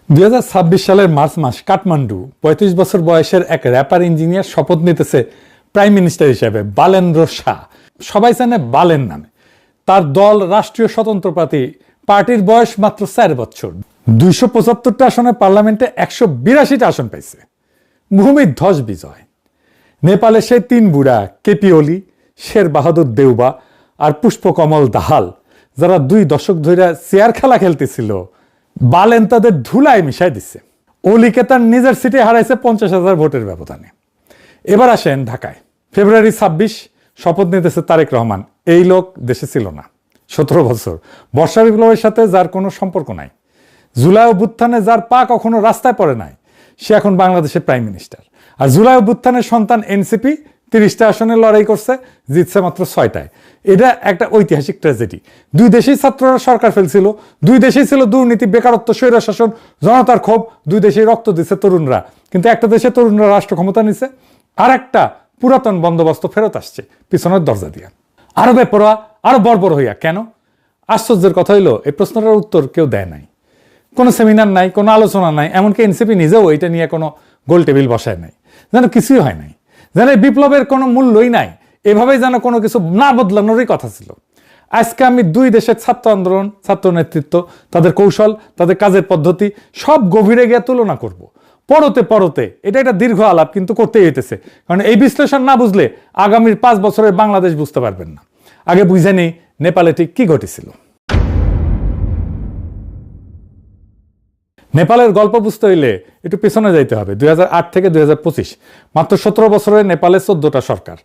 সালের মার্চ মাস কাঠমান্ডু ৩৫ বছর বয়সের এক র্যাপার ইঞ্জিনিয়ার শপথ নিতেছে প্রাইম মিনিস্টার হিসেবে বালেন্দ্র শাহ, সবাই জানে বালেন নামে। তার দল রাষ্ট্রীয় স্বতন্ত্র পার্টির বয়স মাত্র ৪ বছর। ২৭৫টা আসনে পার্লামেন্টে ১৮২টা আসন পাইছে। ভূমিধ্বস বিজয়। নেপালে সেই ৩ বুড়া কেপি ওলি, শের বাহাদুর দেউবা আর পুষ্পকমল দাহাল, যারা ২ দশক ধরে চেয়ার খেলা খেলতেছিল, বালেন তাদের ধুলায় মিশাই দিচ্ছে। ওলিকে তার নিজের সিটে হারাইছে ৫০,০০০ ভোটের ব্যবধানে। এবার আসেন ঢাকায়। ফেব্রুয়ারি ২৬ শপথ নিতেছে তারেক রহমান। এই লোক দেশে ছিল না ১৭ বছর। বর্ষা বিপ্লবের সাথে যার কোনো সম্পর্ক নাই, জুলাই অভ্যুত্থানে যার পা কখনো রাস্তায় পড়ে নাই, সে এখন বাংলাদেশের প্রাইম মিনিস্টার। আর জুলাই অভ্যুত্থানের সন্তান এনসিপি ৩০টা আসনে লড়াই করছে, জিতছে মাত্র ৬টায়। এটা একটা ঐতিহাসিক ট্র্যাজেডি। ২ দেশেই ছাত্ররা সরকার ফেলছিল, ২ দেশেই ছিল দুর্নীতি, বেকারত্ব, স্বৈরশাসন, জনতার ক্ষোভ। ২ দেশেই রক্ত দিচ্ছে তরুণরা। কিন্তু একটা দেশে তরুণরা রাষ্ট্র ক্ষমতা নিছে, আর একটা পুরাতন বন্দোবস্ত ফেরত আসছে পিছনের দরজা দিয়ে। আরো বেপরোয়া, আরো বর্বর হইয়া। কেন? আশ্চর্যের কথা হইলো এই প্রশ্নটার উত্তর কেউ দেয় নাই। কোনো সেমিনার নাই, কোনো আলোচনা নাই, এমনকি এনসিপি নিজেও এটা নিয়ে কোনো গোল টেবিল বসায় নাই, যেন কিছুই হয় নাই, যেন বিপ্লবের কোনো মূল্যই নাই। এভাবেই যেন কোনো কিছু না বদলানোরই কথা ছিল। আজকে আমি 2 দেশের ছাত্র আন্দোলন, ছাত্র নেতৃত্ব, তাদের কৌশল, তাদের কাজের পদ্ধতি সব গভীরে গিয়ে তুলনা করব। পরতে এটা একটা দীর্ঘ আলাপ, কিন্তু করতেই হইতেছে। কারণ এই বিশ্লেষণ না বুঝলে আগামীর 5 বছরের বাংলাদেশ বুঝতে পারবেন না। আগে বুঝে নেই নেপালে ঠিক কি ঘটেছিল। নেপালের গল্প বুঝতে হইলে একটু পেছনে যাইতে হবে। ২০০৮ থেকে ২০২৫, মাত্র ১৭ বছরে নেপালে 14টা সরকার,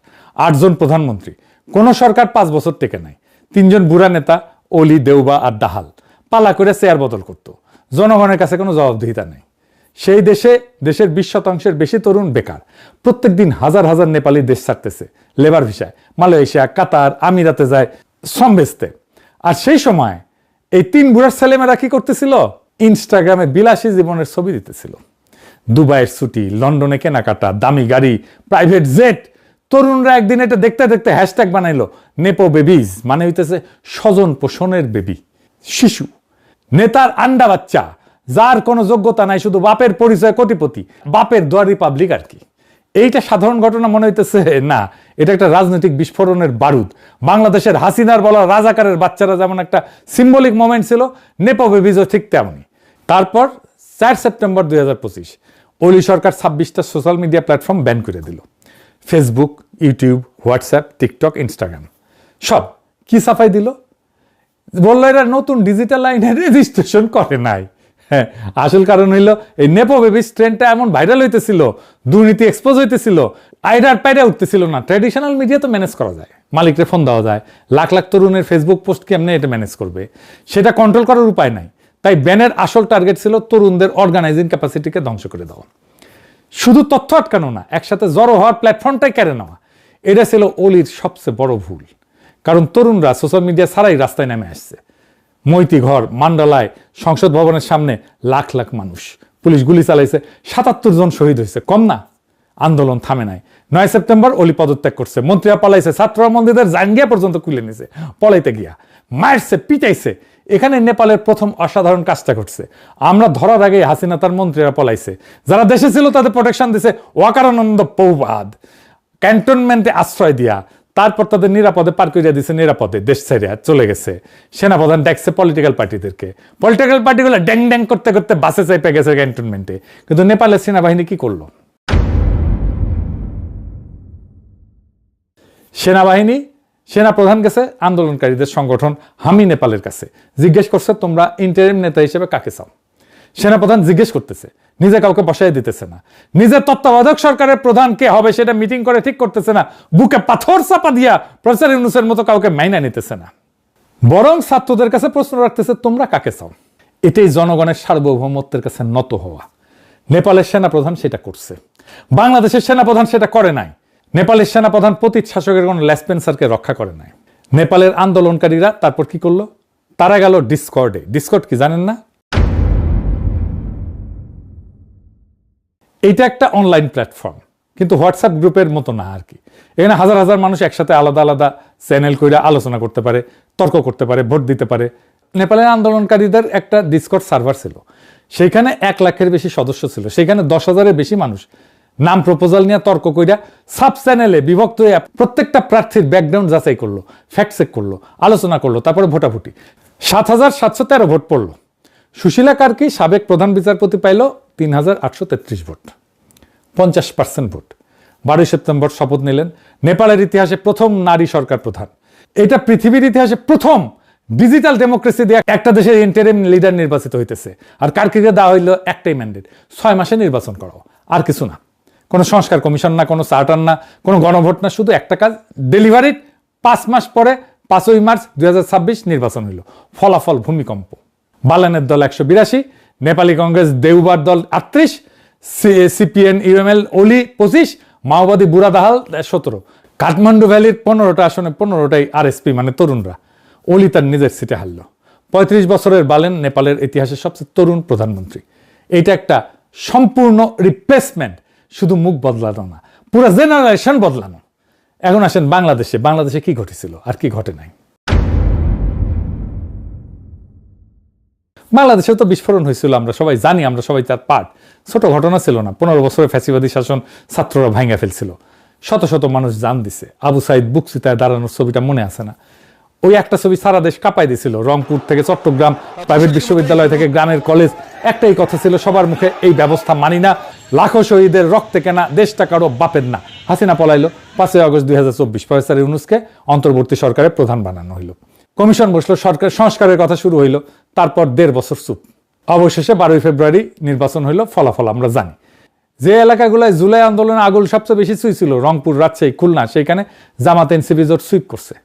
8 জন প্রধানমন্ত্রী। কোন সরকার 5 বছর টেকে নাই। 3 জন বুড়া নেতা, ওলি, দেউবা আর দাহাল, পালা করে চেয়ার বদল করত। জনগণের কাছে কোনো জবাবদিহিতা নেই। সেই দেশের 20% বেশি তরুণ বেকার। প্রত্যেক দিন হাজার হাজার নেপালি দেশ ছাড়তেছে লেবার ভিসায়, মালয়েশিয়া, কাতার, আমিরাতে যায় শ্রম বেচতে। আর সেই সময় এই 3 বুড়ার ছেলেমেয়েরা কি করতেছিল? ইনস্টাগ্রামে বিলাসী জীবনের ছবি দিতেছিল। দুবাইয়ের ছুটি, লন্ডনে কেনাকাটা, দামি গাড়ি, প্রাইভেট জেট। তরুণরা একদিন এটা দেখতে দেখতে হ্যাশট্যাগ বানাইলো নেপো বেবিজ, মানে হইতেছে স্বজন পোষণের বেবি, শিশু। নেতার আন্ডা বাচ্চা, যার কোনো যোগ্যতা নাই, শুধু বাপের পরিচয় কোটিপতি, বাপের দোয়ারি পাবলিক আর কি। এইটা সাধারণ ঘটনা মনে হইতেছে না, এটা একটা রাজনৈতিক বিস্ফোরণের বারুদ। বাংলাদেশের হাসিনার বলা রাজাকারের বাচ্চারা যেমন একটা সিম্বলিক মোমেন্ট ছিল, নেপো বেবিজও ঠিক তেমনই। তারপর 4 সেপ্টেম্বর 2025 ওলি সরকার 26টা সোশ্যাল মিডিয়া প্ল্যাটফর্ম ব্যান করে দিল। Facebook, YouTube, WhatsApp, TikTok, Instagram সব কি সাফাই দিল? বললো এরা নতুন ডিজিটাল লাইনে রেজিস্ট্রেশন করে নাই। হ্যাঁ, আসল কারণ হইল এই নেপো বেবিস ট্রেন্ডটা এমন ভাইরাল হইতেছিল, দুর্নীতি এক্সপোজ হইতেছিল, আইডার পাইডা উঠতেছিল না। ট্র্যাডিশনাল মিডিয়া তো ম্যানেজ করা যায়, মালিকরে ফোন দেওয়া যায়। লাখ লাখ তরুণের ফেসবুক পোস্ট কেমনে এটা ম্যানেজ করবে? সেটা কন্ট্রোল করার উপায় নাই। তাই ব্যানের আসল টার্গেট ছিল তরুণদের অর্গানাইজিং ক্যাপাসিটিকে ধ্বংস করে দেওয়া। শুধু তথ্য আটকানো না, একসাথে জড়ো হওয়ার প্ল্যাটফর্মটাই কেড়ে নেওয়া। এটা ছিল ওলির সবচেয়ে বড় ভুল। কারণ তরুণরা সোশ্যাল মিডিয়া ছাড়াই রাস্তায় নেমে আসছে। মৈতীঘর, মান্ডালায়, সংসদ ভবনের সামনে লাখ লাখ মানুষ, পুলিশ গুলি চালাইছে, 77 জন শহীদ হয়েছে, কম না? আন্দোলন থামে নাই। 9 সেপ্টেম্বর ওলি পদত্যাগ করছে, মন্ত্রীরা পালাইছে, ছাত্ররা মন্দিরের জাঙ্গিয়া পর্যন্ত খুলে নিছে পলাইতে গিয়া, মারছে, পিটাইছে। এখানে নেপালের প্রথম অসাধারণ কাজটা ঘটছে। আমরা ধরার আগে হাসিনা তার মন্ত্রীরা পলাইছে, যারা দেশে ছিল তাদের প্রোটেকশন দিছে ওয়াকারানন্দ পৌবাদ, ক্যান্টনমেন্টে আশ্রয় দিয়া। তারপর তাদের নিরাপদে পার করিয়া দিছে, নিরাপদে দেশ ছেড়ে চলে গেছে। সেনাপ্রধান ডাকছে পলিটিক্যাল পার্টিদেরকে, পলিটিক্যাল পার্টিগুলো ড্যাং ড্যাং করতে করতে বাসে চাইপে গেছে ক্যান্টনমেন্টে। কিন্তু নেপালের সেনাবাহিনী কি করলো? সেনাপ্রধান গেছে আন্দোলনকারীদের সংগঠন হামি নেপালের কাছে, জিজ্ঞেস করছে তোমরা ইন্টারিম নেতা হিসেবে কাকে চাও? সেনাপ্রধান জিজ্ঞেস করতেছে, নিজে কাউকে বসাই দিতেছে না। নিজের তত্ত্বাবধায়ক সরকারের প্রধান কে হবে সেটা মিটিং করে ঠিক করতেছে না। বুকে পাথর চাপা দিয়া প্রফেসর ইউনূসের মতো কাউকে মাইনা নিতেছে না। বরং ছাত্রদের কাছে প্রশ্ন রাখতেছে তোমরা কাকে চাও? এটাই জনগণের সার্বভৌমত্বের কাছে নত হওয়া। নেপালের সেনাপ্রধান সেটা করছে, বাংলাদেশের সেনাপ্রধান সেটা করে নাই। নেপালের সেনাপ্রধান পতিত শাসকের কোন লেসপেন্সারকে রক্ষা করে নাই। নেপালের আন্দোলনকারীরা তারপর কি করলো? তারা গেল ডিসকর্ডে। ডিসকর্ড কি জানেন না? এইটা একটা অনলাইন প্ল্যাটফর্ম, কিন্তু হোয়াটসঅ্যাপ গ্রুপের মতো না আর কি। এখানে হাজার হাজার মানুষ একসাথে আলাদা আলাদা চ্যানেল করে আলোচনা করতে পারে, তর্ক করতে পারে, ভোট দিতে পারে। নেপালের আন্দোলনকারীদের একটা ডিসকর্ড সার্ভার ছিল, সেইখানে 1 লাখের বেশি সদস্য ছিল, সেখানে 10,000-এর বেশি মানুষ নাম প্রপোজাল নিয়ে তর্ক কইরা সাব চ্যানেলে বিভক্ত হয়ে প্রত্যেকটা প্রার্থীর ব্যাকগ্রাউন্ড যাচাই করলো, ফ্যাক্ট চেক করলো, আলোচনা করলো, তারপরে ভোটাভুটি। 7,713 ভোট পড়লো। সুশীলা কার্কি সাবেক প্রধান বিচারপতি পাইল 3,833 ভোট, 50% ভোট। 12 সেপ্টেম্বর শপথ নিলেন। নেপালের ইতিহাসে প্রথম নারী সরকার প্রধান। এটা পৃথিবীর ইতিহাসে প্রথম ডিজিটাল ডেমোক্রেসি দিয়ে একটা দেশের ইন্টারিম লিডার নির্বাচিত হইতেছে। আর কার্কিকে দেওয়া হইল একটাই ম্যান্ডেট, 6 মাসে নির্বাচন করাও, আর কিছু না। কোনো সংস্কার কমিশন না, কোনো চার্টার না, কোনো গণভোট না, শুধু একটা কাজ, ডেলিভারির 5 মাস পরে 5ই মার্চ 2026 নির্বাচন হইল। ফলাফল ভূমিকম্প। বালেনের দল 182, নেপালি কংগ্রেস দেউবার দল 38, সিপিএন ইউএমএল ওলি 25, মাওবাদী বুড়াদাহাল 17। কাঠমান্ডু ভ্যালির 15টা আসনে 15টাই আরএসপি মানে তরুণরা। ওলি তার নিজের সিটে হারল। 35 বছরের বালেন নেপালের ইতিহাসের সবচেয়ে তরুণ প্রধানমন্ত্রী। এইটা একটা সম্পূর্ণ রিপ্লেসমেন্ট, শুধু মুখ বদলানো না, পুরো জেনারেশন বদলানো। এখন আসেন বাংলাদেশে। বাংলাদেশে কি ঘটেছিল আর কি ঘটে নাই? বাংলাদেশেও তো বিস্ফোরণ হয়েছিল, আমরা সবাই জানি, আমরা সবাই তার পার্ট। ছোট ঘটনা ছিল না। 15 বছরের ফ্যাসিবাদী শাসন ছাত্ররা ভাঙা ফেলছিল, শত শত মানুষ জান দিছে। আবু সাইদ বুকচিতায় দাঁড়ানোর ছবিটা মনে আছে না? ওই একটা ছবি সারা দেশ কাঁপাই দিছিল। রংপুর থেকে চট্টগ্রাম, প্রাইভেট বিশ্ববিদ্যালয় থেকে গ্রামের কলেজ, একটাই কথা ছিল সবার মুখে, এই ব্যবস্থা মানি না, লাখো শহীদের রক্তে কেনা দেশটা কারো বাপের না। হাসিনা পলাইলো। 5 আগস্ট 2024 প্রফেসর ইউনূসকে অন্তর্বর্তী সরকারের প্রধান বানানো হইল। কমিশন বসলো, সরকার সংস্কারের কথা শুরু হইল। তারপর 1.5 বছর চুপ। অবশেষে 12 ফেব্রুয়ারি নির্বাচন হইল। ফলাফল আমরা জানি। যে এলাকাগুলোয় জুলাই আন্দোলনে আগুন সবচেয়ে বেশি ছুঁইছিল, রংপুর, রাজশাহী, খুলনা, সেইখানে জামাত এনসিপি জোট সুইপ করছে।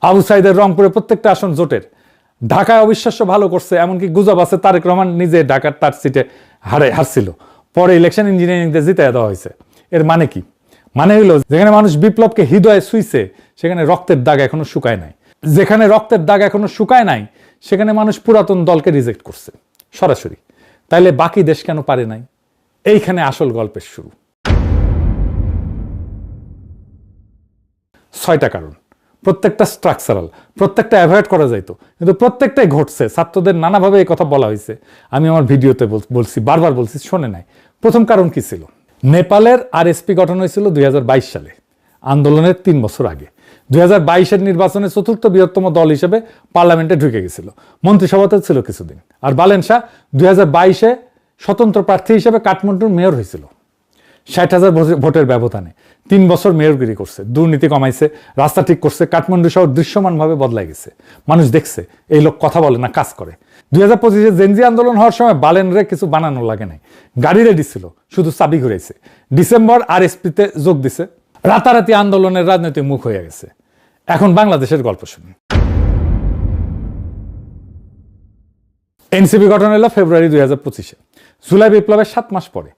আবু সাইদের রংপুরে প্রত্যেকটা আসন জোটের। ঢাকায় অবিশ্বাস্য ভালো করছে, এমনকি গুজব আছে তারেক রহমান নিজে ঢাকার তার সিটে হারছিল। পরে ইলেকশন ইঞ্জিনিয়ারিং দিয়ে জিতাইয়া দেওয়া হয়েছে। এর মানে কি? মানে হইলো, যেখানে মানুষ বিপ্লবকে হৃদয়ে ছুঁইছে, সেখানে রক্তের দাগ এখনো শুকায় নাই। যেখানে রক্তের দাগ এখনো শুকায় নাই, সেখানে মানুষ পুরাতন দলকে রিজেক্ট করছে সরাসরি। তাইলে বাকি দেশ কেন পারে নাই? এইখানে আসল গল্পের শুরু। 6টা কারণ, প্রত্যেকটা স্ট্রাকচারাল, প্রত্যেকটা অ্যাভয়েড করা যাইতো, কিন্তু প্রত্যেকটাই ঘটছে। ছাত্রদের নানাভাবে এই কথা বলা হয়েছে, আমি আমার ভিডিওতে বলছি, বারবার বলছি, শোনে নাই। প্রথম কারণ কি ছিল? নেপালের আরএসপি গঠন হয়েছিল 2022 সালে, আন্দোলনের 3 বছর আগে। 2022-এর নির্বাচনে 4র্থ বৃহত্তম দল হিসেবে পার্লামেন্টে ঢুকে গেছিল, মন্ত্রিসভাতে ছিল কিছুদিন। আর বালেন শাহ 2022-এ স্বতন্ত্র প্রার্থী হিসেবে কাঠমান্ডুর মেয়র হয়েছিল 60,000 ভোটের ব্যবধানে। 3 বছর মেয়রগিরি করছে, দুর্নীতি কমাইছে, রাস্তা ঠিক করছে। কাঠমান্ডু শহর দৃশ্যমানভাবে বদলাই গেছে। মানুষ দেখছে এই লোক কথা বলে না, কাজ করে। 2025-এ জেনজি আন্দোলন হওয়ার সময় বালেনরে কিছু বানানো লাগে নাই, গাড়ি রেডি ছিল, শুধু চাবি ঘুরাইছে। ডিসেম্বর আরএসপিতে যোগ দিছে, রাতারাতি আন্দোলনের রাজনৈতিক মুখ হয়ে গেছে। এখন বাংলাদেশের গল্প শুনি। এনসিপি গঠন হলো ফেব্রুয়ারি 2025-এ, জুলাই বিপ্লবের 7 মাস পরে।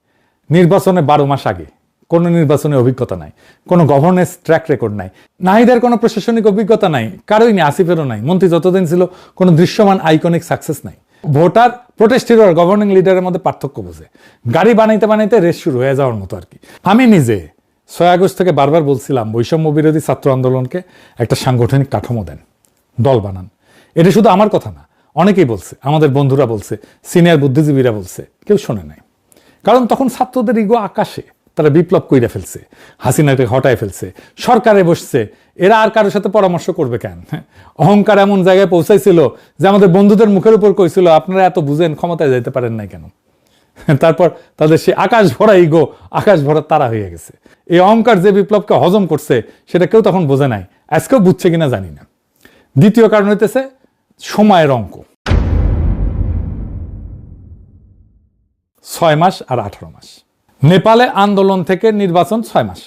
নির্বাচনে 12 মাস আগে। কোনো নির্বাচনে অভিজ্ঞতা নাই, কোনো গভর্নেন্স ট্র্যাক রেকর্ড নাই, নাহিদের কোনো প্রশাসনিক অভিজ্ঞতা নাই, কারোই নেই, আসিফেরও নাই। মন্ত্রী যতদিন ছিল কোনো দৃশ্যমান আইকনিক সাকসেস নাই। ভোটার, প্রোটেস্ট হিরো আর গভর্নিং লিডারের মধ্যে পার্থক্য বোঝে। গাড়ি বানাইতে বানাইতে রেস শুরু হয়ে যাওয়ার মতো আর কি। আমি নিজে 6 আগস্ট থেকে বারবার বলছিলাম, বৈষম্য বিরোধী ছাত্র আন্দোলনকে একটা সাংগঠনিক কাঠামো দেন, দল বানান। এটা শুধু আমার কথা না, অনেকেই বলছে, আমাদের বন্ধুরা বলছে, সিনিয়র বুদ্ধিজীবীরা বলছে, কেউ শোনে নাই। কারণ তখন ছাত্রদের ইগো আকাশে, তারা বিপ্লব কইরা ফেলছে, হাসিনাকে হটায় ফেলছে, সরকারে বসছে। এরা আর কারোর সাথে পরামর্শ করবে কেন? অহংকার এমন জায়গায় পৌঁছাইছিল যে আমাদের বন্ধুদের মুখের উপর কইছিল, আপনারা এত বুঝেন, ক্ষমতায় যাইতে পারেন নাই কেন? তারপর তাদের সে আকাশ ভরা ইগো, আকাশ ভরা তারা হয়ে গেছে। এই অহংকার যে বিপ্লবকে হজম করছে, সেটা কেউ তখন বোঝে নাই, আজকেও বুঝছে কিনা জানি না। দ্বিতীয় কারণ হইতেছে সময়ের অঙ্ক। 6 মাস আর 18 মাস। নেপালে আন্দোলন থেকে নির্বাচন 6 মাস।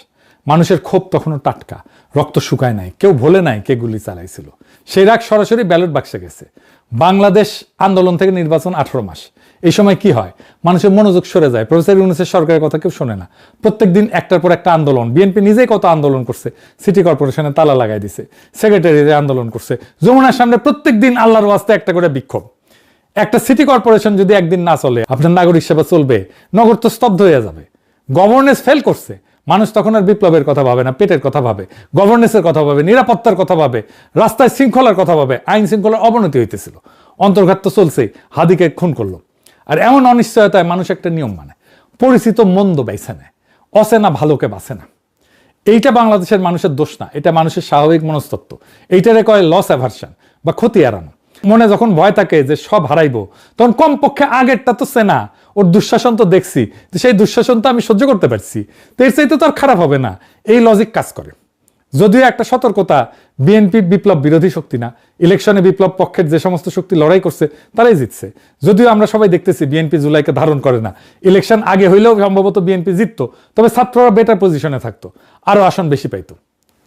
মানুষের ক্ষোভ তখনও টাটকা, রক্ত শুকায় নাই, কেউ ভোলে নাই কে গুলি চালাইছিল। সেই রাগ সরাসরি ব্যালট বাক্সে গেছে। বাংলাদেশ আন্দোলন থেকে নির্বাচন 18 মাস। এই সময় কি হয়? মানুষের মনোযোগ সরে যায়, প্রফেসর ইউনূসের সরকারের কথা কেউ শোনে না। প্রত্যেকদিন একটার পর একটা আন্দোলন। বিএনপি নিজেই কত আন্দোলন করছে, সিটি কর্পোরেশনে তালা লাগাই দিছে, সেক্রেটারিতে আন্দোলন করছে, যমুনার সামনে প্রত্যেক দিন আল্লাহর ওয়াস্তে একটা করে বিক্ষোভ। একটা সিটি কর্পোরেশন যদি একদিন না চলে, আপনার নাগরিক সেবা চলবে? নগর তো স্তব্ধ হয়ে যাবে। গভর্নেন্স ফেল করছে। মানুষ তখন আর বিপ্লবের কথা ভাবে না, পেটের কথা ভাবে, গভর্নেন্সের কথা ভাবে, নিরাপত্তার কথা ভাবে, রাস্তায় শৃঙ্খলার কথা ভাবে। আইন শৃঙ্খলার অবনতি হইতেছিল, অন্তর্ঘাত তো চলছেই, হাদিকে খুন করলো। আর এমন অনিশ্চয়তায় মানুষ একটা নিয়ম মানে, পরিচিত মন্দ বেছে নেয়, অচেনা ভালোকে বাঁচে না। এইটা বাংলাদেশের মানুষের দোষ না, এটা মানুষের স্বাভাবিক মনস্তত্ত্ব। এইটারে কয় লস অ্যাভারশন বা ক্ষতি এড়ানো। মনে যখন ভয় থাকে যে সব হারাইবো, তখন কমপক্ষে আগেরটা তো চেনা, ওর দুঃশাসন তো দেখছি, তো সেই দুঃশাসন তো আমি সহ্য করতে পারছি, তো এর চাইতে তো আর খারাপ হবে না, এই লজিক কাজ করে। যদিও একটা সতর্কতা, বিএনপি বিপ্লব বিরোধী শক্তি না, ইলেকশনে বিপ্লব পক্ষের যে সমস্ত শক্তি লড়াই করছে তারাই জিতছে। যদিও আমরা সবাই দেখতেছি বিএনপি জুলাইকে ধারণ করে না, ইলেকশন আগে হইলেও সম্ভবত বিএনপি জিততো, তবে ছাত্ররা বেটার পজিশনে থাকতো, আরো আসন বেশি পাইতো।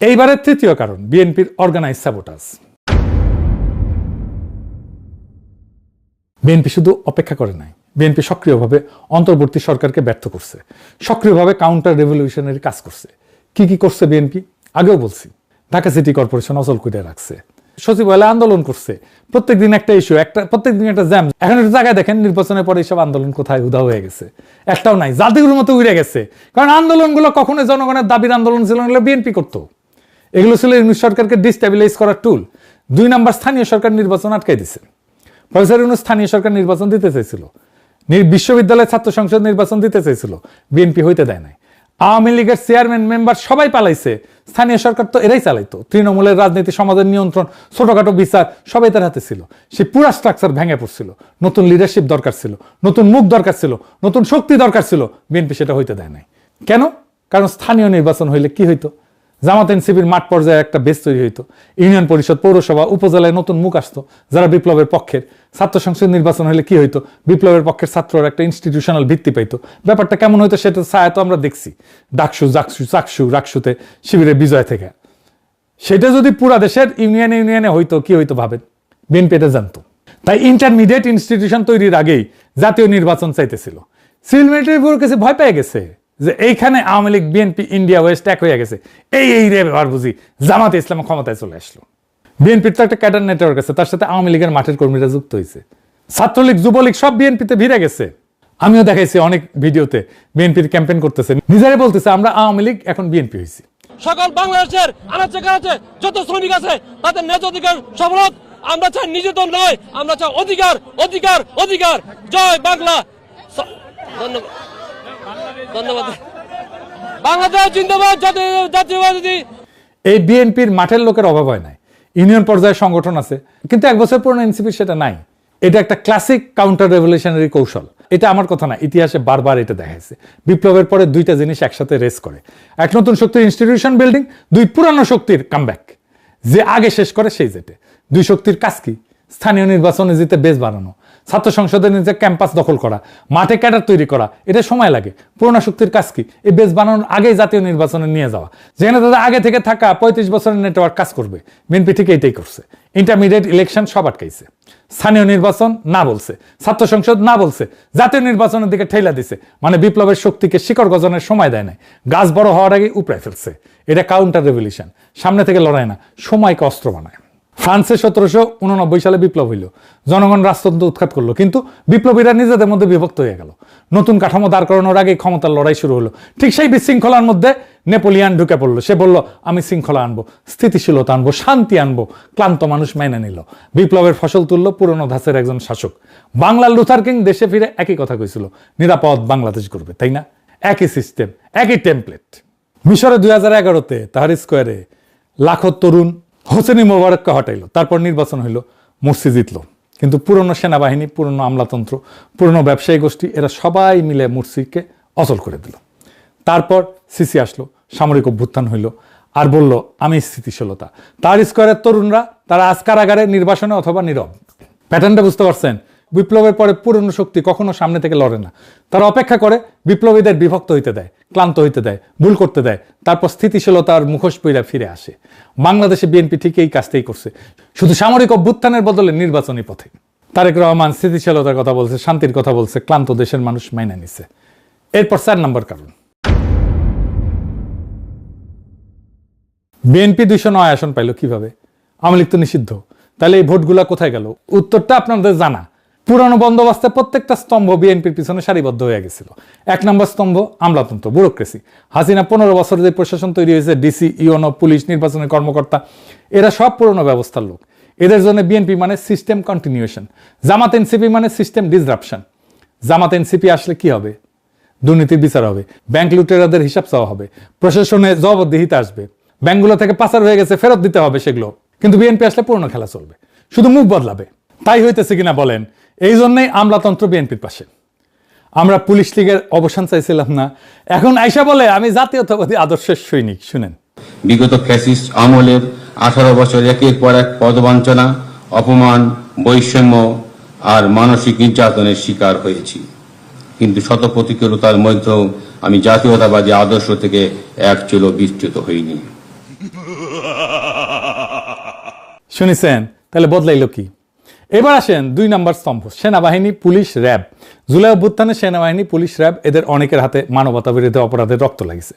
এইবারের তৃতীয় কারণ, বিএনপির অর্গানাইজ সাবোটাজ। বিএনপি শুধু অপেক্ষা করে নাই, বিএনপি সক্রিয়ভাবে অন্তর্বর্তী সরকারকে ব্যর্থ করছে, সক্রিয়ভাবে কাউন্টার রেভলিউশনারি কাজ করছে। কি কি করছে বিএনপি? আগেও বলছি, ঢাকা সিটি কর্পোরেশন অচল করে রাখছে, সচিবালয় আন্দোলন করছে, প্রত্যেকদিন একটা ইস্যু, প্রত্যেকদিন একটা জ্যাম। এখন একটা জায়গায় দেখেন নির্বাচনের পরে এইসব আন্দোলন কোথায় উদা হয়ে গেছে, একটাও নাই, জাতিগুলোর মতো উড়ে গেছে। কারণ আন্দোলনগুলো কখনোই জনগণের দাবির আন্দোলন ছিল না, বিএনপি করতো। এগুলো ছিল ইউনিট সরকারকে ডিস্টেবিলাইজ করার টুল। 2 নাম্বার, স্থানীয় সরকার নির্বাচন আটকাই দিছে। প্রফেসর ইউনূস স্থানীয় সরকার নির্বাচন দিতে চাইছিল, বিশ্ববিদ্যালয় ছাত্র সংসদ নির্বাচন দিতে চাইছিল, বিএনপি হইতে দেয় নাই। আওয়ামী লীগের চেয়ারম্যান মেম্বার সবাই পালাইছে, স্থানীয় সরকার তো এরাই চালাইতো। তৃণমূলের রাজনীতি, সমাজের নিয়ন্ত্রণ, ছোটখাটো বিচার সবাই তার হাতে ছিল। সেই পুরা স্ট্রাকচার ভেঙে পড়ছিল। নতুন লিডারশিপ দরকার ছিল, নতুন মুখ দরকার ছিল, নতুন শক্তি দরকার ছিল, বিএনপি সেটা হইতে দেয় নাই। কেন? কারণ স্থানীয় নির্বাচন হইলে কি হইতো? জামাত এনসিপির মাঠ পর্যায়ে একটা বেস তৈরি হইতো, ইউনিয়ন পরিষদ, পৌরসভা, উপজেলায় নতুন মুখ আসতো যারা বিপ্লবের পক্ষের। ছাত্র সংসদ নির্বাচন হলে কি হইতো? বিপ্লবের পক্ষের ছাত্ররা একটা ইনস্টিটিউশনাল ভিত্তি পাইতো। ব্যাপারটা কেমন হইতো সেটা ছায়া তো আমরা দেখছি, ডাকসু, চাকসু, রাকসুতে শিবিরের বিজয় থেকে। সেটা যদি পুরা দেশের ইউনিয়নে হইতো, কি হইতো ভাবেন? বিএনপি এটা জানতো। তাই ইন্টারমিডিয়েট ইনস্টিটিউশন তৈরির আগেই জাতীয় নির্বাচন চাইতেছিল। সিভিল মিলিটারি ব্যুরোর কাছে ভয় পেয়ে গেছে যে এইখানে Awami League, BNP, India West এক হয়ে গেছে, এই রে ব্যাপার বুঝি জামাতে ইসলাম ক্ষমতায় চলে আসলো। বিএনপির তো একটা ক্যাডার নেটওয়ার্ক আছে, তার সাথে আওয়ামী লীগের মাঠের কর্মীরা যুক্ত হয়েছে। ছাত্রলীগ, যুবলীগ সব বিএনপিতে ভিড়ে গেছে। আমিও দেখাইছি অনেক ভিডিওতে, বিএনপির ক্যাম্পেইন করতেছে, নিজেরাই বলতেছে আমরা আওয়ামী লীগ, এখন বিএনপি হয়েছি। সকল বাংলাদেশের আনাচে কানাচে যত শ্রমিক আছে তাদের ন্যায্য অধিকার সফল হোক। আমরা চাই নিজেদের নয়, আমরা চাই অধিকার, অধিকার, অধিকার। জয় বাংলা। ধন্যবাদ, ধন্যবাদ। বাংলাদেশ জিন্দাবাদ, জাতীয়বাদী। এই বিএনপির মাঠের লোকের অভাব হয় নাই, ইউনিয়ন পর্যায়ে সংগঠন আছে, কিন্তু 1 বছর পুরনো এনসিপির সেটা নাই। এটা একটা ক্লাসিক কাউন্টার রেভলিউশনারি কৌশল। এটা আমার কথা না, ইতিহাসে বারবার এটা দেখাইছে। বিপ্লবের পরে 2টা জিনিস একসাথে রেস করে, এক নতুন শক্তির ইনস্টিটিউশন বিল্ডিং, 2 পুরানো শক্তির কামব্যাক। যে আগে শেষ করে সেই জেটে। 2 শক্তির কাজ কি? স্থানীয় নির্বাচনে জিতে বেস বানানো, ছাত্র সংসদের নিজে ক্যাম্পাস দখল করা, মাঠে ক্যাডার তৈরি করা, এটা সময় লাগে। পুরোনো শক্তির কাজ কি? এই বেস বানানোর আগেই জাতীয় নির্বাচনে নিয়ে যাওয়া, যেখানে তাদের আগে থেকে থাকা 35 বছরের নেটওয়ার্ক কাজ করবে। বিএনপি ঠিক এইটাই করছে। ইন্টারমিডিয়েট ইলেকশন সব আটকাইছে, স্থানীয় নির্বাচন না বলছে, ছাত্র সংসদ না বলছে, জাতীয় নির্বাচনের দিকে ঠেলা দিছে। মানে বিপ্লবের শক্তিকে শিকড় গজনের সময় দেয় নাই, গাছ বড় হওয়ার আগে উপড়ে ফেলছে। এটা কাউন্টার রেভলিউশন, সামনে থেকে লড়াই না, সময়কে অস্ত্র বানায়। ফ্রান্সে 1789 সালে বিপ্লব হইল, জনগণ রাজতন্ত্র উৎখাত করলো, কিন্তু বিপ্লবীরা নিজেদের মধ্যে বিভক্ত হয়ে গেল। নতুন কাঠামো দাঁড় করানোর আগে ক্ষমতার লড়াই শুরু হলো। ঠিক সেই বিশৃঙ্খলার মধ্যে নেপোলিয়ান ঢুকে পড়লো। সে বলল আমি শৃঙ্খলা আনবো, স্থিতিশীলতা আনবো, শান্তি আনবো। ক্লান্ত মানুষ মেনে নিল, বিপ্লবের ফসল তুললো পুরনো ধাঁচের একজন শাসক। বাংলার লুথার কিং দেশে ফিরে একই কথা কইছিল, নিরাপদ বাংলাদেশ করবে, তাই না? একই সিস্টেম, একই টেমপ্লেট। মিশরে 2011-তে তাহরির স্কোয়ারে লাখো তরুণ হোসেনি মোবারককে হটাইলো, তারপর নির্বাচন হইল, মুরসি জিতলো। কিন্তু পুরনো সেনাবাহিনী, পুরনো আমলাতন্ত্র, পুরনো ব্যবসায়ী গোষ্ঠী, এরা সবাই মিলে মুরসিকে অচল করে দিল। তারপর সিসি আসলো, সামরিক অভ্যুত্থান হইল, আর বলল আমি স্থিতিশীলতা। তার স্কোয়ারের তরুণরা তারা আজ কারাগারে, নির্বাসনে অথবা নীরব। প্যাটার্নটা বুঝতে পারছেন? বিপ্লবের পরে পুরনো শক্তি কখনো সামনে থেকে লড়ে না, তারা অপেক্ষা করে, বিপ্লবীদের বিভক্ত হইতে দেয়, ক্লান্ত হইতে দেয়, ভুল করতে দেয়, তারপর স্থিতিশীলতার মুখোশ পইরা ফিরে আসে। বাংলাদেশে বিএনপি ঠিক এই কাজটাই করছে, শুধু সামরিক অভ্যুত্থানের বদলে নির্বাচনী পথে। তারেক রহমান স্থিতিশীলতার কথা বলছে, শান্তির কথা বলছে, ক্লান্ত দেশের মানুষ মাইনা নিছে। এরপর 4 নম্বর কারণ, বিএনপি 209 আসন পাইল কিভাবে? আওয়ামী লীগ তো নিষিদ্ধ, তাহলে এই ভোটগুলা কোথায় গেল? উত্তরটা আপনাদের জানা। পুরানো বন্দোবস্তে প্রত্যেকটা স্তম্ভ বিএনপির পিছনে সারিবদ্ধ হয়ে গেছিল। 1 নম্বর স্তম্ভ আমলাতন্ত্র, ব্যুরোক্রেসি। হাসিনা 15 বছরে যে প্রশাসন তৈরি হয়েছে, ডিসি, ইউনো, পুলিশ, নির্বাচনের কর্মকর্তা, এরা সব পুরনো ব্যবস্থার লোক। এদের জন্য বিএনপি মানে সিস্টেম কন্টিনিউশন, জামাত এনসিপি মানে সিস্টেম ডিসরাপশন। জামাত এনসিপি আসলে কি হবে? দুর্নীতির বিচার হবে, ব্যাংক লুটেরাদের হিসাব চাওয়া হবে, প্রশাসনে জবাবদিহিতা আসবে, ব্যাংকগুলো থেকে পাচার হয়ে গেছে ফেরত দিতে হবে সেগুলো। কিন্তু বিএনপি আসলে পুরনো খেলা চলবে, শুধু মুখ বদলাবে। তাই হইতেছে কিনা বলেন? এই জন্যই আমলাতন্ত্র বিএনপির পাশে। আমরা পুলিশ লীগের অবসান চাইছিলাম না, এখন আইসা বলে আমি জাতীয়তাবাদী আদর্শের সৈনিক। শুনেন, বিগত ফ্যাসিস্ট আমলের 18 বছর একের পর এক পদবঞ্চনা, অপমান, বৈষম্য আর মানসিক নির্যাতনের শিকার হয়েছি, কিন্তু শত প্রতিকূলতার মধ্যেও আমি জাতীয়তাবাদী আদর্শ থেকে এক চুলো বিচ্যুত হইনি। শুনেছেন? তাহলে বদলাইল কি? এবার আসেন 2 নম্বর স্তম্ভ, সেনাবাহিনী, পুলিশ, র্যাব। জুলাই অভ্যুত্থানে সেনাবাহিনী, পুলিশ, র্যাব এদের অনেকের হাতে মানবতা বিরোধী অপরাধের রক্ত লাগিছে,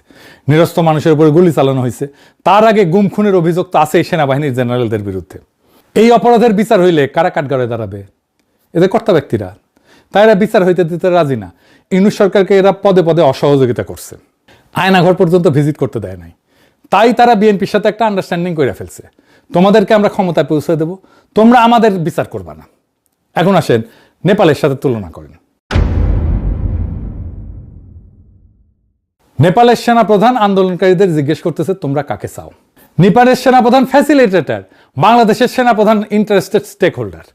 নিরস্ত্র মানুষের উপরে গুলি চালানো হয়েছে। তার আগে গুম খুনের অভিযোগ তো আছে সেনাবাহিনীর জেনারেলদের বিরুদ্ধে। এই অপরাধের বিচার হইলে কারা কাঠগড়ায় দাঁড়াবে? এদের কর্তা ব্যক্তিরা। তাই এরা বিচার হইতে দিতে রাজি না। ইউনূস সরকারকে এরা পদে পদে অসহযোগিতা করছে, আয়নাঘর পর্যন্ত ভিজিট করতে দেয় নাই। তাই তারা বিএনপির সাথে একটা আন্ডারস্ট্যান্ডিং করে ফেলছে, তোমাদেরকে আমরা ক্ষমতায় পৌঁছে দেব, তোমরা আমাদের বিচার করবা না। এখন আসেন নেপালের সাথে তুলনা করেন। নেপালের সেনাপ্রধান আন্দোলনকারীদের জিজ্ঞেস করতেছে তোমরা কাকে চাও। নেপালের সেনাপ্রধান ফ্যাসিলিটেটর, বাংলাদেশের সেনাপ্রধান ইন্টারেস্টেড স্টেক হোল্ডার।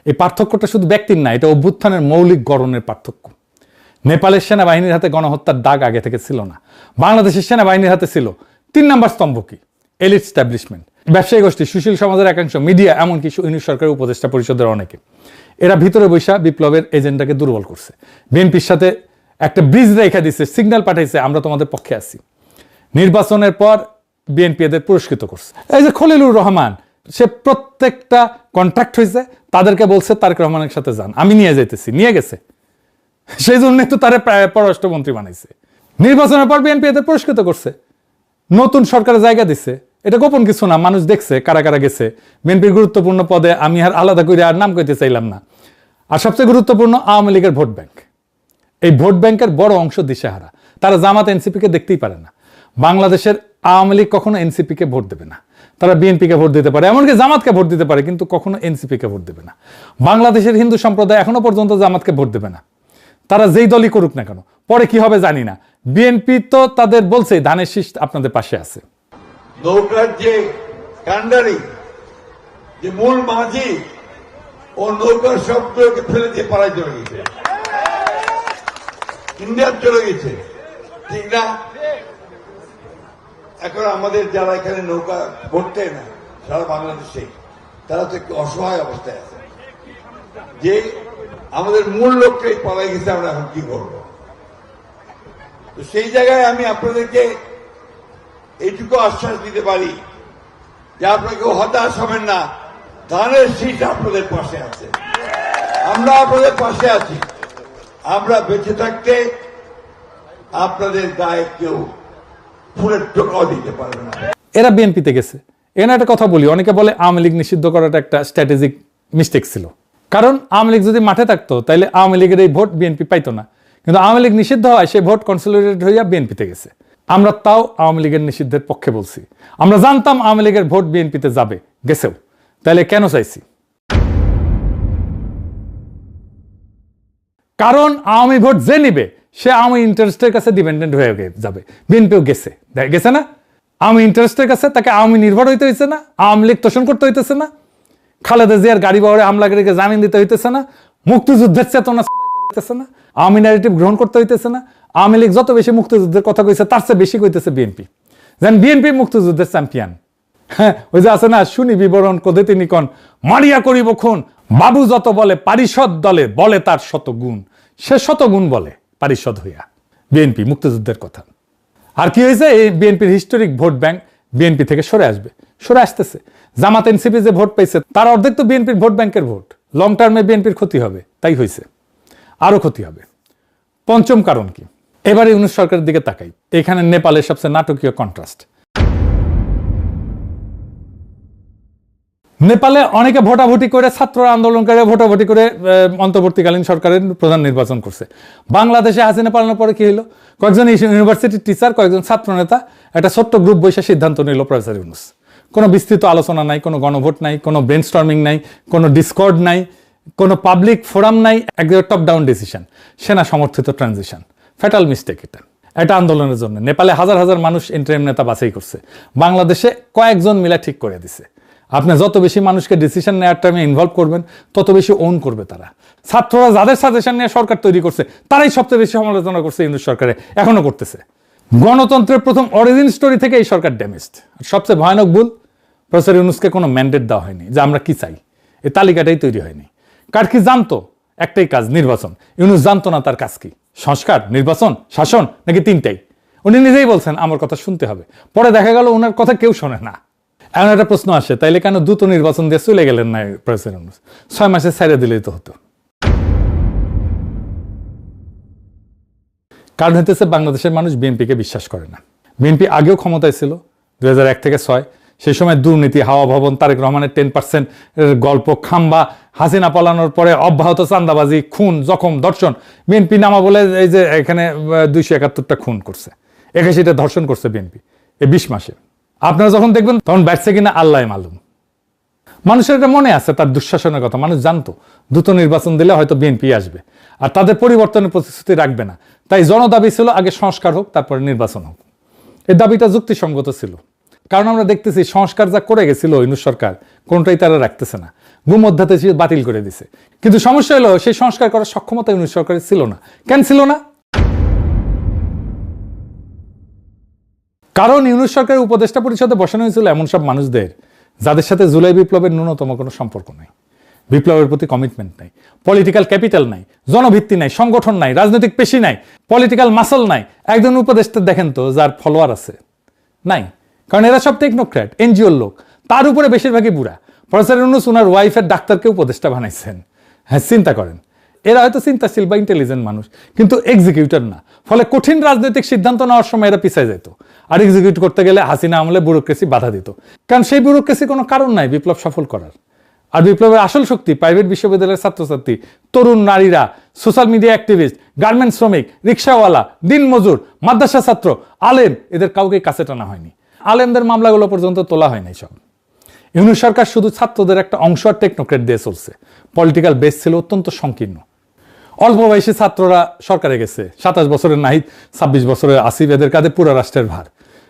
এই পার্থক্যটা শুধু ব্যক্তির না, এটা অভ্যুত্থানের মৌলিক গড়নের পার্থক্য। নেপালের সেনাবাহিনীর হাতে গণহত্যার দাগ আগে থেকে ছিল না, বাংলাদেশের সেনাবাহিনীর হাতে ছিল। 3 নম্বর স্তম্ভ কি? এলিট স্ট্যাবলিশমেন্ট, ব্যবসায়ী গোষ্ঠী, সুশীল সমাজের একাংশ, মিডিয়া, এমনকি ইউনূস সরকারের উপদেষ্টা পরিষদের অনেকে। এরা ভিতরে বৈশা বিপ্লবের এজেন্ডাকে দুর্বল করছে, বিএনপির সাথে একটা ব্রিজ রেখা দিচ্ছে, সিগন্যাল পাঠাইছে আমরা তোমাদের পক্ষে আছি। নির্বাচনের পর বিএনপি এদের পুরস্কৃত করছে। এই যে খলিলুর রহমান, সে প্রত্যেকটা কন্ট্রাক্ট হয়েছে, তাদেরকে বলছে তারেক রহমানের সাথে যান, আমি নিয়ে যাইতেছি, নিয়ে গেছে। সেই জন্য তো তারা পররাষ্ট্রমন্ত্রী বানাইছে। নির্বাচনের পর বিএনপি এদের পুরস্কৃত করছে, নতুন সরকারের জায়গা দিচ্ছে। এটা গোপন কিছু না, মানুষ দেখছে কারা কারা গেছে বিএনপির গুরুত্বপূর্ণ পদে। আমি আর আলাদা করে আর নাম কইতে চাইলাম না। আর সবচেয়ে গুরুত্বপূর্ণ আওয়ামী লীগের ভোট ব্যাংক। এই ভোট ব্যাংকের বড় অংশ দিশেহারা, তারা জামাত এনসিপিকে দেখতেই পারে না। বাংলাদেশের আওয়ামী লীগ কখনো এনসিপিকে ভোট দেবে না, তারা বিএনপিকে ভোট দিতে পারে, এমনকি জামাতকে ভোট দিতে পারে, কিন্তু কখনো এনসিপিকে ভোট দেবে না। বাংলাদেশের হিন্দু সম্প্রদায় এখনো পর্যন্ত জামাতকে ভোট দেবে না, তারা যেই দলই করুক না কেন। পরে কি হবে জানি না। বিএনপি তো তাদের বলছে ধানের শীষ আপনাদের পাশে আছে। নৌকার যে কান্ডারি, যে মূল মাঝি, ও নৌকার সবগুলোকে ফেলে দিয়ে পাড়ায় চলে গেছে, ইন্ডিয়ার চলে গেছে, ঠিক না? এখন আমাদের যারা এখানে নৌকা ভরতে না সারা বাংলাদেশে, তারা তো একটু অসহায় অবস্থায় আছে, যে আমাদের মূল লোকটাই পালাই গেছে, আমরা এখন কি করবো? তো সেই জায়গায় আমি আপনাদেরকে এইটুকু আশ্বাস দিতে পারি যে আপনাকে হতাশ হবেন না, ধানের শীষ আপনাদের পাশে আছে, আমরা আপনাদের পাশে আছি। আমরা বেঁচে থাকতে আপনাদের গায়ে কেউ ফুলের টোকাও দিতে পারবে না। এরা বিএনপিতে গেছে। এখানে একটা কথা বলি, অনেকে বলে আওয়ামী লীগ নিষিদ্ধ করাটা একটা স্ট্র্যাটেজিক মিস্টেক ছিল, কারণ আওয়ামী লীগ যদি মাঠে থাকতো তাহলে আওয়ামী লীগের এই ভোট বিএনপি পাইতো না। কিন্তু আওয়ামী লীগ নিষিদ্ধ হয়, সেই ভোট কনসলিডেটেড হইয়া বিএনপিতে গেছে। আমরা তাও আওয়ামী লীগের নিষিদ্ধের পক্ষে বলছি। আমরা জানতাম আওয়ামী লীগের ভোট বিএনপিতে যাবে, গেছেও, তাহলে কেন চাইছি? কারণ আওয়ামী ভোট যে নিবে সে আওয়ামী ইন্টারেস্টের কাছে ডিপেন্ডেন্ট হয়ে যাবে। বিএনপিও গেছে, গেছে না? আওয়ামী ইন্টারেস্টের কাছে তাকে আওয়ামী নির্ভর হইতে হইছে না, আওয়ামী লীগ তোষণ করতে হইতেছে না, খালেদা জিয়ার গাড়ি বহরে হামলাকারীকে জামিন দিতে হইতেছে না, মুক্তিযুদ্ধের চেতনা হইতেছে না, আওয়ামী ন্যারেটিভ গ্রহণ করতে হইতেছে না। আওয়ামী লীগ যত বেশি মুক্তিযুদ্ধের কথা কইছে তার চেয়ে বেশি কইতেছে বিএনপি, যেন বিএনপি মুক্তিযুদ্ধের চ্যাম্পিয়ন। হ্যাঁ, ওই যে আছে না, শুনি বিবরণ কোদে তিনি কন, মারিয়া করিব খুন, বাবু যত বলে পারিষদ দলে বলে তার শত গুণ, সে শত গুণ বলে পারিষদ হইয়া। বিএনপি মুক্তিযুদ্ধের কথা। আর কি হয়েছে? এই বিএনপির হিস্টোরিক ভোট ব্যাংক বিএনপি থেকে সরে আসবে, সরে আসতেছে। জামাত এনসিপি যে ভোট পাইছে তার অর্ধেক তো বিএনপির ভোট ব্যাংকের ভোট। লং টার্মে বিএনপির ক্ষতি হবে, তাই হয়েছে, আরো ক্ষতি হবে। পঞ্চম কারণ কি? এবারে ইউনূস সরকারের দিকে তাকাই। এখানে নেপালের সবচেয়ে নাটকীয় কন্ট্রাস্ট। নেপালে অনেকে ভোটাভুটি করে, ছাত্র আন্দোলনকারী ভোটাভুটি করে অন্তর্বর্তীকালীন সরকারের প্রধান নির্বাচন করছে। বাংলাদেশে হাসিনা পালানোর পরে কি হলো? কয়েকজন ইউনিভার্সিটির টিচার, কয়েকজন ছাত্র নেতা একটা ছোট্ট গ্রুপ বসে সিদ্ধান্ত নিল প্রফেসর ইউনূস। কোনো বিস্তৃত আলোচনা নাই, কোনো গণভোট নাই, কোনো ব্রেনস্টর্মিং নাই, কোনো ডিসকর্ড নাই, কোনো পাবলিক ফোরাম নাই, একদম টপ ডাউন ডিসিশন, সেনা সমর্থিত ট্রানজিশন। ফ্যাটাল মিস্টেক এটা। এটা আন্দোলনের জন্য নেপালে হাজার হাজার মানুষ ইন্টারিম নেতা বাছাই করছে, বাংলাদেশে কয়েকজন মিলে ঠিক করে দিছে। আপনি যত বেশি মানুষকে ডিসিশন নেওয়ার টাইমে ইনভলভ করবেন তত বেশি ওন করবে তারা। ছাত্ররা যাদের সাজেশন নিয়ে সরকার তৈরি করছে তারাই সবচেয়ে বেশি সমালোচনা করছে ইউনূস সরকারে, এখনো করতেছে। গণতন্ত্রের প্রথম অরিজিন স্টোরি থেকে এই সরকার ড্যামেজড। সবচেয়ে ভয়ানক ভুল, প্রফেসর ইউনূসকে কোনো ম্যান্ডেট দেওয়া হয়নি যে আমরা কি চাই, এই তালিকাটাই তৈরি হয়নি। কার কি জানতো? একটাই কাজ, নির্বাচন। ইউনূস জানতো না তার কাজ কি, সংস্কার, নির্বাচন, শাসন, নাকি তিনটাই। উনি নিজেই বলছেন আমার কথা শুনতে হবে, পরে দেখা গেল ওনার কথা কেউ শোনে না। এমন একটা প্রশ্ন আসে, তাইলে কেন দ্রুত নির্বাচন দিয়ে চলে গেলেন না প্রফেসর ইউনূস? 6 মাসে ছেড়ে দিলেই তো হতো। কারণ হইতেছে বাংলাদেশের মানুষ বিএনপিকে বিশ্বাস করে না। বিএনপি আগেও ক্ষমতায় ছিল 2001 থেকে 6, সেই সময় দুর্নীতি, হাওয়া ভবন, তারেক রহমানের 10% গল্প, খাম্বা, হাসিনা পালানোর পরে অব্যাহত চান্দাবাজি, খুন, জখম, ধর্ষণ। বিএনপি নামা বলে এই যে এখানে 271টা খুন করছে, 81টা ধর্ষণ করছে বিএনপি এই 20 মাসে। আপনারা যখন দেখবেন তখন ব্যাটছে কিনা আল্লাহ মালুম। মানুষের এটা মনে আছে তার দুঃশাসনের কথা, মানুষ জানতো দ্রুত নির্বাচন দিলে হয়তো বিএনপি আসবে আর তাদের পরিবর্তনের প্রতিশ্রুতি রাখবে না। তাই জনদাবি ছিল আগে সংস্কার হোক, তারপরে নির্বাচন হোক। এই দাবিটা যুক্তিসঙ্গত ছিল, কারণ আমরা দেখতেছি সংস্কার যা করে গেছিল ইউনূস সরকার, কোনটাই তারা রাখতেছে না, গুম অধ্যাদেশ বাতিল করে দিছে। কিন্তু সমস্যা হলো সেই সংস্কার করার সক্ষমতা ইউনূস সরকারের ছিল না। কেন ছিল না? কারণ ইউনূস সরকারের উপদেষ্টা পরিষদে বসানো হয়েছিল এমন সব মানুষদের যাদের সাথে জুলাই বিপ্লবের ন্যূনতম কোনো সম্পর্ক নাই, বিপ্লবের প্রতি কমিটমেন্ট নাই, পলিটিক্যাল ক্যাপিটাল নাই, জনভিত্তি নাই, সংগঠন নাই, রাজনৈতিক পেশি নাই, পলিটিক্যাল মাসল নাই। একজন উপদেষ্টা দেখেন তো যার ফলোয়ার আছে? নাই। কারণ এরা সব টেকনোক্র্যাট, এনজিওর লোক, তার উপরে বেশিরভাগই বুড়া। প্রফেসর ইউনূস ওনার ওয়াইফের ডাক্তারকে উপদেষ্টা বানাইছেন। হ্যাঁ, চিন্তা করেন, এরা হয়তো চিন্তাশীল বা ইন্টেলিজেন্ট মানুষ, কিন্তু এক্সিকিউটর না। ফলে কঠিন রাজনৈতিক সিদ্ধান্ত নেওয়ার সময় এরা পিছায় যেত, আর এক্সিকিউট করতে গেলে হাসিনা আমলে ব্যুরোক্রেসি বাধা দিত। কারণ সেই ব্যুরোক্রেসি কোনো কারণ নাই বিপ্লব সফল করার। আর বিপ্লবের আসল শক্তি প্রাইভেট বিশ্ববিদ্যালয়ের ছাত্রছাত্রী, তরুণ নারীরা, সোশ্যাল মিডিয়া অ্যাক্টিভিস্ট, গার্মেন্টস শ্রমিক, রিক্সাওয়ালা, দিনমজুর, মাদ্রাসা ছাত্র, আলেম, এদের কাউকে কাছে টানা হয়নি। আলেমদের মামলাগুলো পর্যন্ত তোলা হয় নাই সব। ইউনূস সরকার শুধু ছাত্রদের একটা অংশ আর টেকনোক্রেট দিয়ে চলছে। পলিটিক্যাল বেস ছিল অত্যন্ত সংকীর্ণ। অল্প বয়সী ছাত্ররা সরকারে গেছে, 27 বছরের নাহিদ, 26 বছরের আসিফ, এদের কাঁধে পুরো রাষ্ট্রের ভার।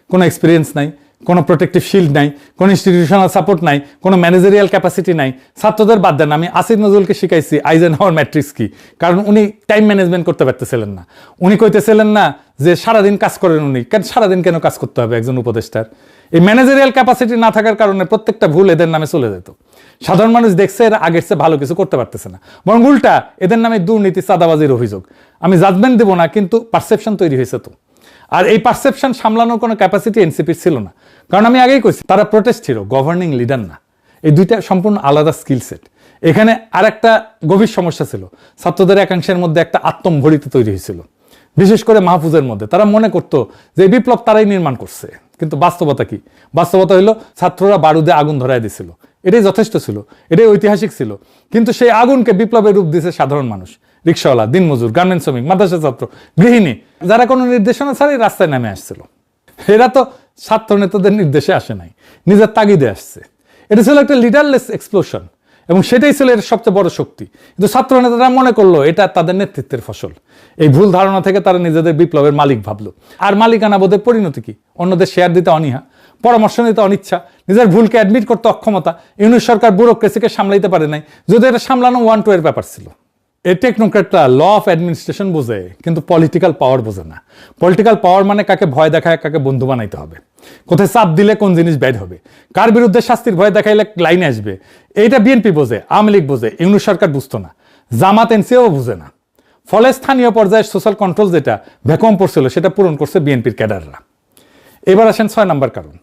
কোনো এক্সপিরিয়েন্স নাই, কোনো প্রোটেক্টিভ শিল্ড নাই, কোনো ইনস্টিটিউশনাল সাপোর্ট নাই, কোনো ম্যানেজারিয়াল ক্যাপাসিটি নাই। ছাত্রদের বাদ দেন, আমি আসিফ নজরুলকে শিখাইছি আইজেনহাওয়ার ম্যাট্রিক্স কি, কারণ উনি টাইম ম্যানেজমেন্ট করতে পারতেছিলেন না। উনি কইতেছিলেন না যে সারাদিন কাজ করেন উনি, কেন সারাদিন কেন কাজ করতে হবে একজন উপদেষ্টার? এই ম্যানেজারিয়াল ক্যাপাসিটি না থাকার কারণে প্রত্যেকটা ভুল এদের নামে চলে যেত। সাধারণ মানুষ দেখছে এরা আগের চেয়ে ভালো কিছু করতে পারতেছে না, বরং উল্টা এদের নামে দুর্নীতি, চাঁদাবাজির অভিযোগ। আমি জাজমেন্ট দেবো না, কিন্তু পারসেপশন তৈরি হয়েছে তো। আর এই পারসেপশন সামলানোর কোনো ক্যাপাসিটি এনসিপির ছিল না, কারণ আমি আগেই কইছি তারা প্রোটেস্ট ছিল, গভর্নিং লিডার না। এই দুইটা সম্পূর্ণ আলাদা স্কিল সেট। এখানে আর একটা গভীর সমস্যা ছিল, ছাত্রদের একাংশের মধ্যে একটা আত্মম্ভরিত তৈরি হয়েছিল, বিশেষ করে মাহফুজের মধ্যে। তারা মনে করতো যে বিপ্লব তারাই নির্মাণ করছে, কিন্তু বাস্তবতা কি? বাস্তবতা হইলো ছাত্ররা বারুদে আগুন ধরায় দিছিল, এটাই যথেষ্ট ছিল, এটাই ঐতিহাসিক ছিল। কিন্তু সেই আগুনকে বিপ্লবের রূপ দিয়েছে সাধারণ মানুষ, রিক্সাওয়ালা, দিনমজুর, গার্মেন্টস শ্রমিক, মাদ্রাসা ছাত্র, গৃহিণী, যারা কোনো নির্দেশনা ছাড়াই রাস্তায় নেমে আসছিল। এরা তো ছাত্র নেতাদের নির্দেশে আসে নাই, নিজের তাগিদে আসছে। এটা ছিল একটা লিডারলেস এক্সপ্লোশন, এবং সেটাই ছিল এর সবচেয়ে বড় শক্তি। কিন্তু ছাত্র নেতারা মনে করলো এটা তাদের নেতৃত্বের ফসল। এই ভুল ধারণা থেকে তারা নিজেদের বিপ্লবের মালিক ভাবলো। আর মালিকানা বোধের পরিণতি কি? অন্যদের শেয়ার দিতে অনীহা, পরামর্শ নিতে অনিচ্ছা, নিজের ভুলকে অ্যাডমিট করতে অক্ষমতা। ইউনূস সরকার ব্যুরোক্রেসিকে সামলাইতে পারে নাই, যদি এটা সামলানো 1-2 এর ব্যাপার ছিল। এই টেকনোক্রেটরা ল অফ অ্যাডমিনিস্ট্রেশন বোঝে, কিন্তু পলিটিক্যাল পাওয়ার বোঝে না। পলিটিক্যাল পাওয়ার মানে কাকে ভয় দেখায়, কাকে বন্ধু বানাইতে হবে, কোথায় চাপ দিলে কোন জিনিস ব্যাড হবে, কার বিরুদ্ধে শাস্তির ভয় দেখাইলে লাইনে আসবে। এইটা বিএনপি বোঝে, আওয়ামী লীগ বোঝে, ইউনূস সরকার বুঝতো না, জামাত এনসিও বুঝে না। ফলে স্থানীয় পর্যায়ে সোশ্যাল কন্ট্রোল যেটা ভ্যাকুয়াম পড়ছিল সেটা পূরণ করছে বিএনপির ক্যাডাররা। এবার আসেন 6 নম্বর কারণ।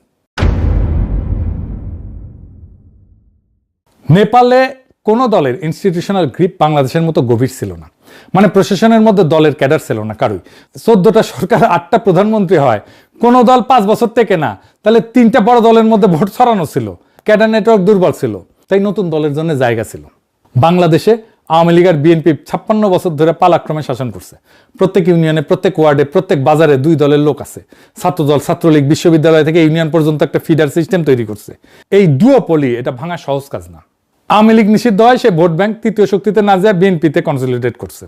নেপালে কোনো দলের ইনস্টিটিউশনাল গ্রিপ বাংলাদেশের মতো গভীর ছিল না। মানে প্রশাসনের মধ্যে দলের ক্যাডার ছিল না কারোই। 14টা সরকার, 8টা প্রধানমন্ত্রী হয়, কোন দল 5 বছর থেকে না, তাহলে 3টা বড় দলের মধ্যে ভোট ছড়ানো ছিল, ক্যাডার নেটওয়ার্ক দুর্বল ছিল, তাই নতুন দলের জন্য জায়গা ছিল। বাংলাদেশে আওয়ামী লীগ আর বিএনপি 56 বছর ধরে পালাক্রমে শাসন করছে। প্রত্যেক ইউনিয়নে, প্রত্যেক ওয়ার্ডে, প্রত্যেক বাজারে 2 দলের লোক আছে। ছাত্রদল, ছাত্রলীগ, বিশ্ববিদ্যালয় থেকে ইউনিয়ন পর্যন্ত একটা ফিডার সিস্টেম তৈরি করছে। এই ডুওপলি এটা ভাঙা সহজ কাজ না। আওয়ামী লীগ নিষিদ্ধ হয়, সে ভোট ব্যাংক তৃতীয় শক্তিতে না যায় বিএনপিতে কনসলিডেট করছে।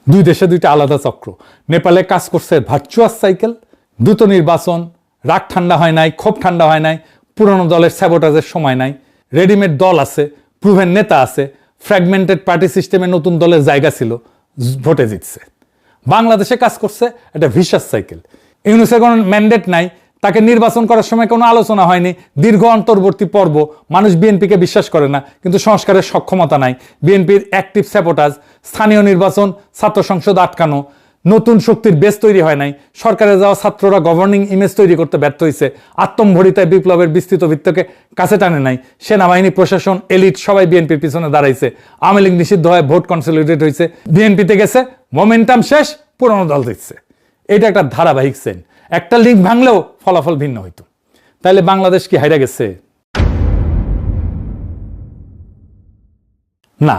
দুই দেশে দুইটা আলাদা চক্র। নেপালে কাজ করছে ভার্চুয়াস সাইকেল, দ্রুত নির্বাচন, রাগ ঠান্ডা হয় নাই, ক্ষোভ ঠান্ডা হয় নাই, পুরনো দলের স্যাবোটাজের সময় নাই, রেডিমেড দল আছে, প্রুভেন নেতা আছে, ফ্র্যাগমেন্টেড পার্টি সিস্টেমে নতুন দলের জায়গা ছিল, ভোটে জিতছে। বাংলাদেশে কাজ করছে একটা ভিশাস সাইকেল। ইউনুসের কোনো ম্যান্ডেট নাই, তাকে নির্বাচন করার সময় কোনো আলোচনা হয়নি, দীর্ঘ অন্তর্বর্তী পর্ব, মানুষ বিএনপিকে বিশ্বাস করে না, কিন্তু সংস্কারের সক্ষমতা নাই, বিএনপির অ্যাক্টিভ স্যাবোটাজ, স্থানীয় নির্বাচন, ছাত্র সংসদ আটকানো, নতুন শক্তির বেস তৈরি হয় নাই, সরকারে যাওয়া ছাত্ররা গভর্নিং ইমেজ তৈরি করতে ব্যর্থ হয়েছে, আত্মম্ভরিতায় বিপ্লবের বিস্তৃত ভিত্তকে কাছে টানে নাই, সেনাবাহিনী, প্রশাসন, এলিট সবাই বিএনপির পিছনে দাঁড়াইছে, আওয়ামী লীগ নিষিদ্ধ হয়, ভোট কনসলিডেট হয়েছে, বিএনপিতে গেছে, মোমেন্টাম শেষ, পুরনো দল দিচ্ছে। এটা একটা ধারাবাহিক সেন। একটা লিগ ভাঙলেও ফলাফল ভিন্ন হইতো। তাইলে বাংলাদেশ কি হাইরা গেছে? না,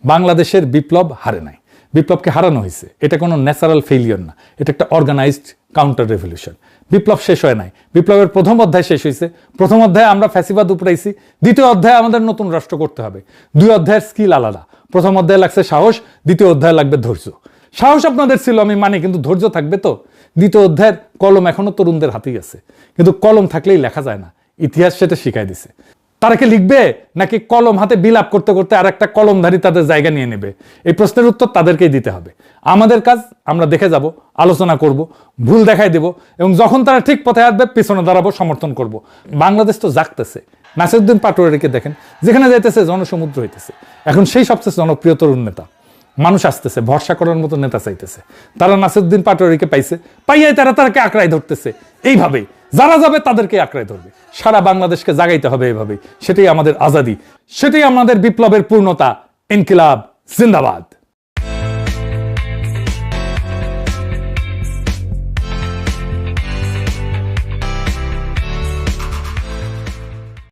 বাংলাদেশের বিপ্লব হারে নাই, বিপ্লবকে হারানো হয়েছে। এটা কোনো ন্যাচারাল ফেইলিয়র না, এটা একটা অর্গানাইজড কাউন্টার রেভলিউশন। বিপ্লব শেষ হয় নাই, বিপ্লবের প্রথম অধ্যায় শেষ হয়েছে। প্রথম অধ্যায়ে আমরা ফ্যাসিবাদ উপড়াইছি, দ্বিতীয় অধ্যায়ে আমাদের নতুন রাষ্ট্র করতে হবে। দুই অধ্যায়ের স্কিল আলাদা। প্রথম অধ্যায়ে লাগছে সাহস, দ্বিতীয় অধ্যায়ে লাগবে ধৈর্য। সাহস আপনাদের ছিল আমি মানি, কিন্তু ধৈর্য থাকবে তো। দ্বিতীয় অধ্যায়ের কলম এখনো তরুণদের হাতেই আছে, কিন্তু কলম থাকলেই লেখা যায় না, ইতিহাস সেটা শিখাই দিছে। তারা কি লিখবে, নাকি কলম হাতে বিলাপ করতে করতে আর একটা কলমধারী তাদের জায়গা নিয়ে নেবে? এই প্রশ্নের উত্তর তাদেরকেই দিতে হবে। আমাদের কাজ, আমরা দেখে যাব, আলোচনা করব, ভুল দেখাই দেব, এবং যখন তারা ঠিক পথে আসবে পিছনে দাঁড়াবো, সমর্থন করব। বাংলাদেশ তো জাগতেছে। নাসিরউদ্দিন পাটোয়ারিকে দেখেন, যেখানে যাইতেছে জনসমুদ্র হইতেছে। এখন সেই সবচেয়ে জনপ্রিয় তরুণ নেতা। মানুষ আসতেছে, ভরসা করার মতো নেতা চাইতেছে। তারা নাসিরউদ্দিন পাটোয়ারিকে পাইছে, পাইয়াই তাকে আঁকড়ায় ধরতেছে। এইভাবেই যারা যাবে তাদেরকে আঁকড়ায় ধরবে। সারা বাংলাদেশকে জাগাইতে হবে এভাবেই। সেটাই আমাদের আজাদি, সেটাই আমাদের বিপ্লবের পূর্ণতা। ইনকিলাব জিন্দাবাদ।